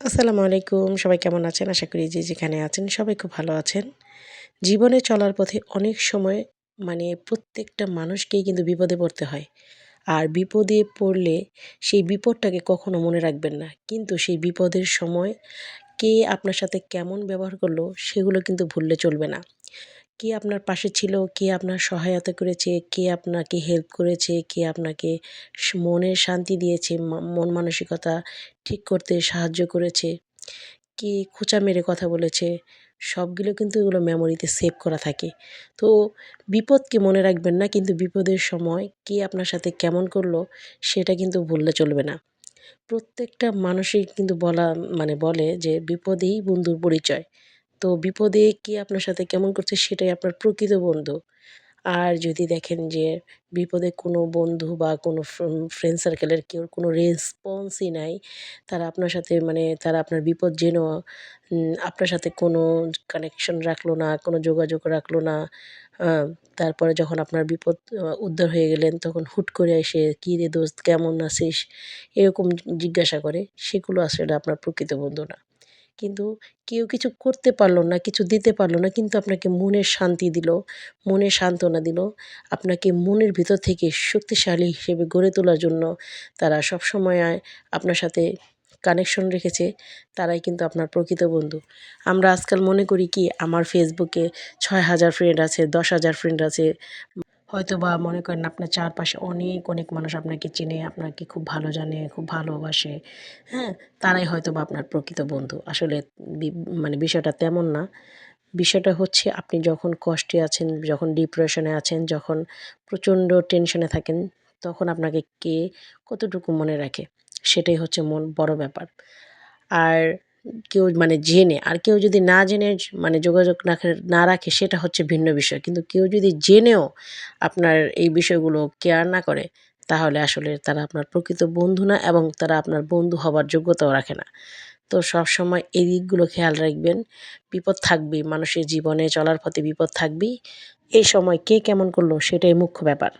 আসসালামু আলাইকুম। সবাই কেমন আছেন? আশা করি যে যেখানে আছেন সবাই খুব ভালো আছেন। জীবনে চলার পথে অনেক সময় প্রত্যেকটা মানুষকেই কিন্তু বিপদে পড়তে হয়। আর বিপদে পড়লে সেই বিপদটাকে কখনো মনে রাখবেন না। কিন্তু সেই বিপদের সময় কে আপনার সাথে কেমন ব্যবহার করলো সেগুলো কিন্তু ভুললে চলবে না। কে আপনার পাশে ছিল, কে আপনার সহায়তা করেছে, কে আপনাকে হেল্প করেছে, কে আপনাকে মনের শান্তি দিয়েছে, মন মানসিকতা ঠিক করতে সাহায্য করেছে, কে খোঁচা মেরে কথা বলেছে, সবগুলো কিন্তু এগুলো মেমোরিতে সেভ করা থাকে। তো বিপদকে মনে রাখবেন না, কিন্তু বিপদের সময় কে আপনার সাথে কেমন করলো সেটা কিন্তু ভুললে চলবে না। প্রত্যেকটা মানুষই কিন্তু বলে যে বিপদেই বন্ধুর পরিচয়। তো বিপদে কে আপনার সাথে কেমন করছে সেটাই আপনার প্রকৃত বন্ধু। আর যদি দেখেন যে বিপদে কোনো বন্ধু বা কোনো ফ্রেন্ড সার্কেলের কেউর কোনো রেসপন্সই নাই, তারা আপনার সাথে তারা আপনার বিপদ জেনেও আপনার সাথে কোনো কানেকশন রাখলো না, কোনো যোগাযোগ রাখলো না। আ তারপরে যখন আপনার বিপদ উদ্ধার হয়ে গেলেন তখন হুট করে এসে, "কী রে দোস্ত কেমন আছিস?" এরকম জিজ্ঞাসা করে, সেগুলো আসলে আপনার প্রকৃত বন্ধু না। কিন্তু কেউ কিছু করতে পারল না, কিছু দিতে পারল না, কিন্তু আপনাকে মনের শান্তি দিল, মনের সান্ত্বনা দিল। আপনাকে মনের ভিতর থেকে শক্তিশালী হিসেবে গড়ে তোলার জন্য তারা সবসময় আপনার সাথে কানেকশন রেখেছে, তারাই কিন্তু আপনার প্রকৃত বন্ধু। আমরা আজকাল মনে করি কি আমার ফেসবুকে ৬,০০০ ফ্রেন্ড আছে, ১০,০০০ ফ্রেন্ড আছে। হয়তোবা মনে করেন আপনার চারপাশে অনেক মানুষ আপনাকে চেনে, আপনাকে খুব ভালো জানে, খুব ভালোবাসে, হ্যাঁ? তারাই হয়তোবা আপনার প্রকৃত বন্ধু। আসলে বি বিষয়টা তেমন না। বিষয়টা হচ্ছে আপনি যখন কষ্টে আছেন, যখন ডিপ্রেশনে আছেন, যখন প্রচণ্ড টেনশনে থাকেন, তখন আপনাকে কে কতটুকু মনে রাখে, সেটাই হচ্ছে বড় ব্যাপার। আর কেউ জেনে, আর কেউ যদি না জেনে যোগাযোগ না রাখে সেটা হচ্ছে ভিন্ন বিষয়। কিন্তু কেউ যদি জেনেও আপনার এই বিষয়গুলো কেয়ার না করে, তাহলে আসলে তারা আপনার প্রকৃত বন্ধু না, এবং তারা আপনার বন্ধু হবার যোগ্যতাও রাখে না। তো সবসময় এই দিকগুলো খেয়াল রাখবেন। বিপদ থাকবেই, মানুষের জীবনে চলার পথে বিপদ থাকবেই। এই সময় কে কেমন করলো সেটাই মুখ্য ব্যাপার।